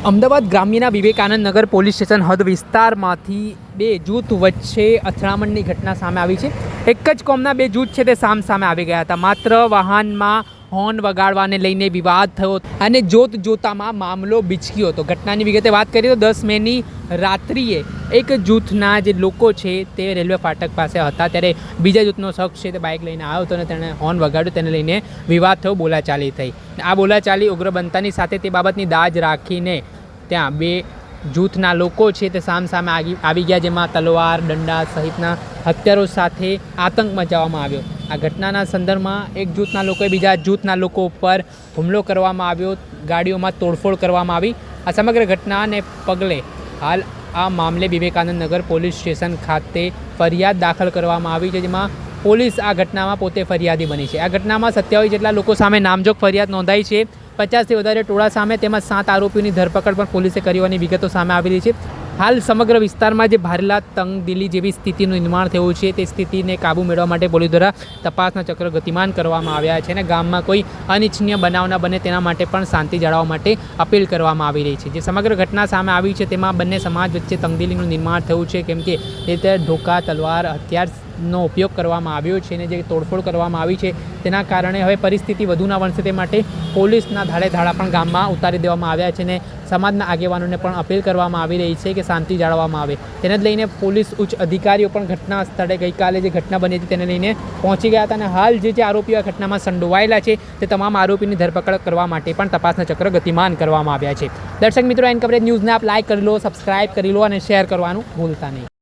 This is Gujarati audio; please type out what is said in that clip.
અમદાવાદ ગ્રામ્યના વિવેકાનંદ નગર પોલીસ સ્ટેશન હદ વિસ્તારમાંથી બે જૂથ વચ્ચે અથડામણની ઘટના સામે આવી છે। એક જ કોમના બે જૂથ છે તે સામે આવી ગયા હતા। માત્ર વાહનમાં હોર્ન વગાડવાને લઈને વિવાદ થયો અને જોતામાં મામલો બીચક્યો હતો। ઘટનાની વિગતે વાત કરીએ તો 10 મેની રાત્રિએ એક જૂથના જે લોકો છે તે રેલવે ફાટક પાસે હતા, ત્યારે બીજા જૂથનો શખ્સ છે તે બાઇક લઈને આવ્યો હતો અને તેણે હોર્ન વગાડ્યું, તેને લઈને વિવાદ થયો, બોલાચાલી થઈ। આ બોલાચાલી ઉગ્ર બનતાની સાથે તે બાબતની દાજ રાખીને ત્યાં બે જૂથના લોકો છે તે સામે આવી ગયા, જેમાં તલવાર, દંડા સહિતના હથિયારો સાથે આતંક મચાવવામાં આવ્યો। આ ઘટનાના સંદર્ભમાં એક જૂથના લોકોએ બીજા જૂથના લોકો ઉપર હુમલો કરવામાં આવ્યો, ગાડીઓમાં તોડફોડ કરવામાં આવી। આ સમગ્ર ઘટનાને પગલે હાલ આ મામલે વિવેકાનંદ નગર પોલીસ સ્ટેશન ખાતે ફરિયાદ દાખલ કરવામાં આવી છે, જેમાં પોલીસ આ ઘટનામાં પોતે ફરિયાદી બની છે। આ ઘટનામાં 27 જેટલા લોકો સામે નામજોગ ફરિયાદ નોંધાઈ છે। 50થી વધારે ટોળા સામે તેમજ 7 આરોપીઓની ધરપકડ પણ પોલીસે કરી હોવાની વિગતો સામે આવેલી છે। હાલ સમગ્ર વિસ્તારમાં જે ભારેલા તંગદિલી જેવી સ્થિતિનું નિર્માણ થયું છે તે સ્થિતિને કાબૂ મેળવવા માટે પોલીસ દ્વારા તપાસના ચક્ર ગતિમાન કરવામાં આવ્યા છે અને ગામમાં કોઈ અનિચ્છનીય બનાવ ન બને તેના માટે પણ શાંતિ જાળવવા માટે અપીલ કરવામાં આવી રહી છે। જે સમગ્ર ઘટના સામે આવી છે તેમાં બંને સમાજ વચ્ચે તંગદિલીનું નિર્માણ થયું છે, કેમ કે રીતે ઢોકા, તલવાર, હથિયારનો ઉપયોગ કરવામાં આવ્યો છે અને જે તોડફોડ કરવામાં આવી છે તેના કારણે હવે પરિસ્થિતિ વધુ ના વણસે તે માટે પોલીસના ધાડા પણ ગામમાં ઉતારી દેવામાં આવ્યા છે અને સમાજના આગેવાનોને પણ અપીલ કરવામાં આવી રહી છે કે શાંતિ જાળવવામાં આવે। તેને જ લઈને પોલીસ ઉચ્ચ અધિકારીઓ પણ ઘટના સ્થળે ગઈકાલે જે ઘટના બની હતી તેને લઈને પહોંચી ગયા હતા અને હાલ જે આરોપીઓ આ ઘટનામાં સંડોવાયેલા છે તે તમામ આરોપીની ધરપકડ કરવા માટે પણ તપાસના ચક્ર ગતિમાન કરવામાં આવ્યા છે। દર્શક મિત્રો, એન કવરેજ ન્યૂઝને આપ લાઇક કરી લો, સબસ્ક્રાઇબ કરી લો અને શેર કરવાનું ભૂલતા નહીં।